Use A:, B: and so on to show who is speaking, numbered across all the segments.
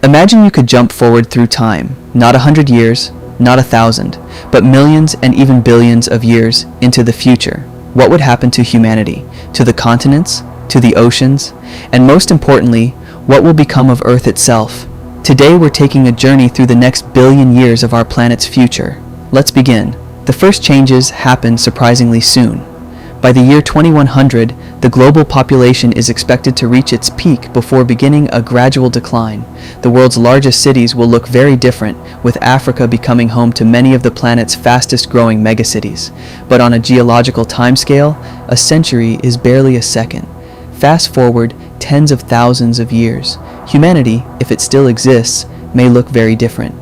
A: Imagine you could jump forward through time, not 100 years, not 1,000, but millions and even billions of years into the future. What would happen to humanity, to the continents, to the oceans, and most importantly, what will become of Earth itself? Today we're taking a journey through the next billion years of our planet's future. Let's begin. The first changes happen surprisingly soon. By the year 2100, the global population is expected to reach its peak before beginning a gradual decline. The world's largest cities will look very different, with Africa becoming home to many of the planet's fastest-growing megacities. But on a geological timescale, a century is barely a second. Fast forward tens of thousands of years. Humanity, if it still exists, may look very different.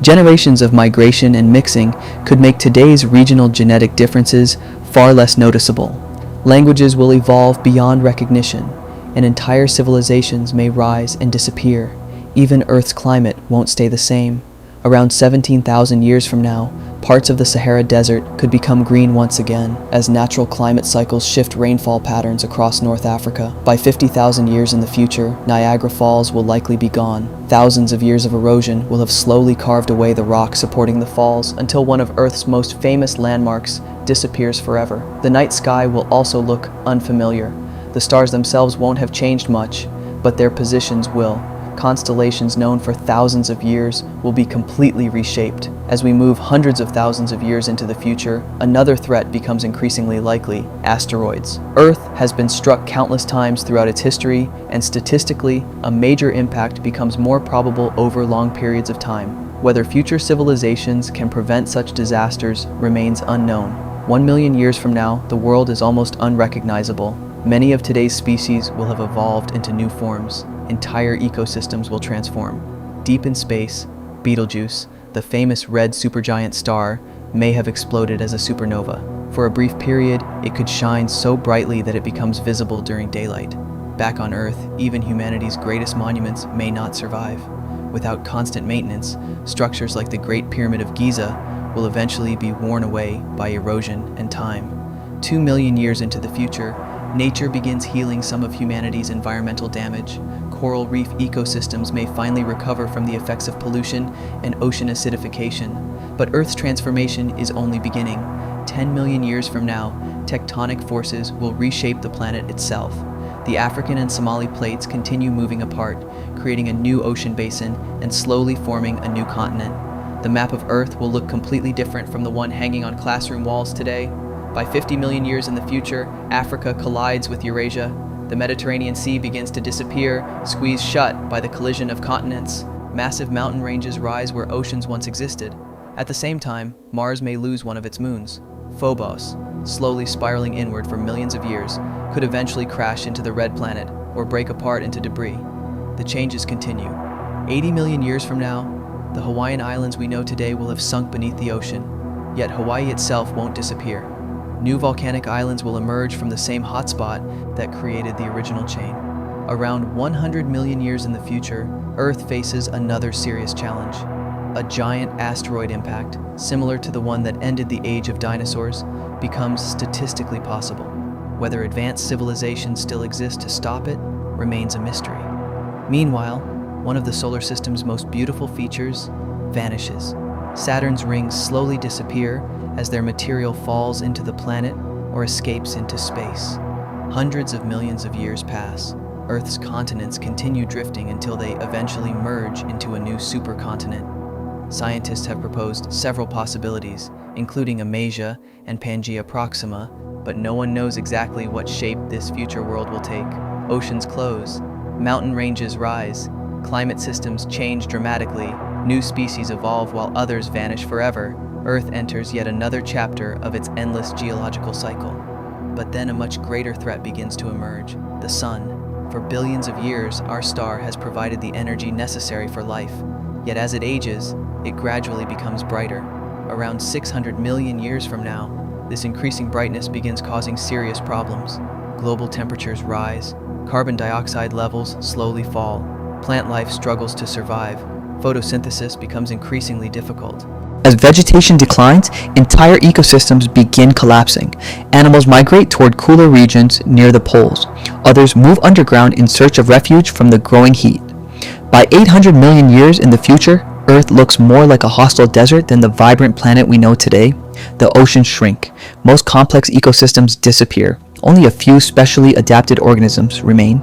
A: Generations of migration and mixing could make today's regional genetic differences far less noticeable. Languages will evolve beyond recognition, and entire civilizations may rise and disappear. Even Earth's climate won't stay the same. Around 17,000 years from now, parts of the Sahara Desert could become green once again, as natural climate cycles shift rainfall patterns across North Africa. By 50,000 years in the future, Niagara Falls will likely be gone. Thousands of years of erosion will have slowly carved away the rock supporting the falls until one of Earth's most famous landmarks disappears forever. The night sky will also look unfamiliar. The stars themselves won't have changed much, but their positions will. Constellations known for thousands of years will be completely reshaped. As we move hundreds of thousands of years into the future, another threat becomes increasingly likely: asteroids. Earth has been struck countless times throughout its history, and statistically, a major impact becomes more probable over long periods of time. Whether future civilizations can prevent such disasters remains unknown. 1 million years from now, the world is almost unrecognizable. Many of today's species will have evolved into new forms. Entire ecosystems will transform. Deep in space, Betelgeuse, the famous red supergiant star, may have exploded as a supernova. For a brief period, it could shine so brightly that it becomes visible during daylight. Back on Earth, even humanity's greatest monuments may not survive. Without constant maintenance, structures like the Great Pyramid of Giza will eventually be worn away by erosion and time. 2 million years into the future, nature begins healing some of humanity's environmental damage. Coral reef ecosystems may finally recover from the effects of pollution and ocean acidification. But Earth's transformation is only beginning. 10 million years from now, tectonic forces will reshape the planet itself. The African and Somali plates continue moving apart, creating a new ocean basin and slowly forming a new continent. The map of Earth will look completely different from the one hanging on classroom walls today. By 50 million years in the future, Africa collides with Eurasia. The Mediterranean Sea begins to disappear, squeezed shut by the collision of continents. Massive mountain ranges rise where oceans once existed. At the same time, Mars may lose one of its moons. Phobos, slowly spiraling inward for millions of years, could eventually crash into the red planet or break apart into debris. The changes continue. 80 million years from now, the Hawaiian Islands we know today will have sunk beneath the ocean. Yet Hawaii itself won't disappear. New volcanic islands will emerge from the same hotspot that created the original chain. Around 100 million years in the future, Earth faces another serious challenge. A giant asteroid impact, similar to the one that ended the age of dinosaurs, becomes statistically possible. Whether advanced civilizations still exist to stop it remains a mystery. Meanwhile, one of the solar system's most beautiful features vanishes. Saturn's rings slowly disappear as their material falls into the planet or escapes into space. Hundreds of millions of years pass. Earth's continents continue drifting until they eventually merge into a new supercontinent. Scientists have proposed several possibilities, including Amasia and Pangaea Proxima, but no one knows exactly what shape this future world will take. Oceans close, mountain ranges rise, climate systems change dramatically, new species evolve while others vanish forever. Earth enters yet another chapter of its endless geological cycle. But then a much greater threat begins to emerge: the sun. For billions of years, our star has provided the energy necessary for life. Yet as it ages, it gradually becomes brighter. Around 600 million years from now, this increasing brightness begins causing serious problems. Global temperatures rise, carbon dioxide levels slowly fall, plant life struggles to survive, photosynthesis becomes increasingly difficult.
B: As vegetation declines, entire ecosystems begin collapsing. Animals migrate toward cooler regions near the poles. Others move underground in search of refuge from the growing heat. By 800 million years in the future, Earth looks more like a hostile desert than the vibrant planet we know today. The oceans shrink. Most complex ecosystems disappear. Only a few specially adapted organisms remain.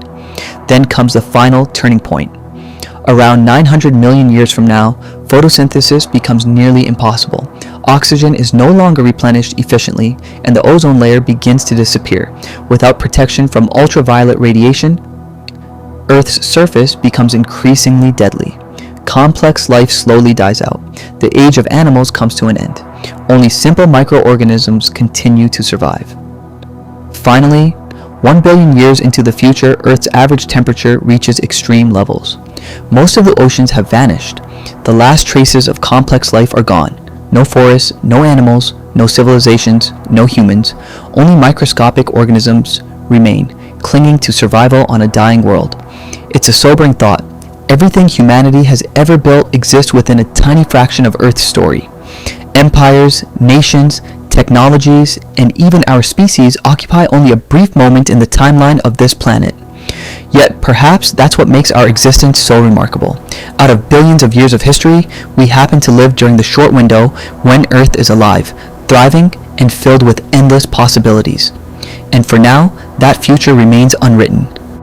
B: Then comes the final turning point. Around 900 million years from now, photosynthesis becomes nearly impossible. Oxygen is no longer replenished efficiently, and the ozone layer begins to disappear. Without protection from ultraviolet radiation, Earth's surface becomes increasingly deadly. Complex life slowly dies out. The age of animals comes to an end. Only simple microorganisms continue to survive. Finally, 1 billion years into the future, Earth's average temperature reaches extreme levels. Most of the oceans have vanished. The last traces of complex life are gone. No forests, no animals, no civilizations, no humans. Only microscopic organisms remain, clinging to survival on a dying world. It's a sobering thought. Everything humanity has ever built exists within a tiny fraction of Earth's story. Empires, nations, technologies, and even our species occupy only a brief moment in the timeline of this planet. Yet perhaps that's what makes our existence so remarkable. Out of billions of years of history, we happen to live during the short window when Earth is alive, thriving, and filled with endless possibilities. And for now, that future remains unwritten.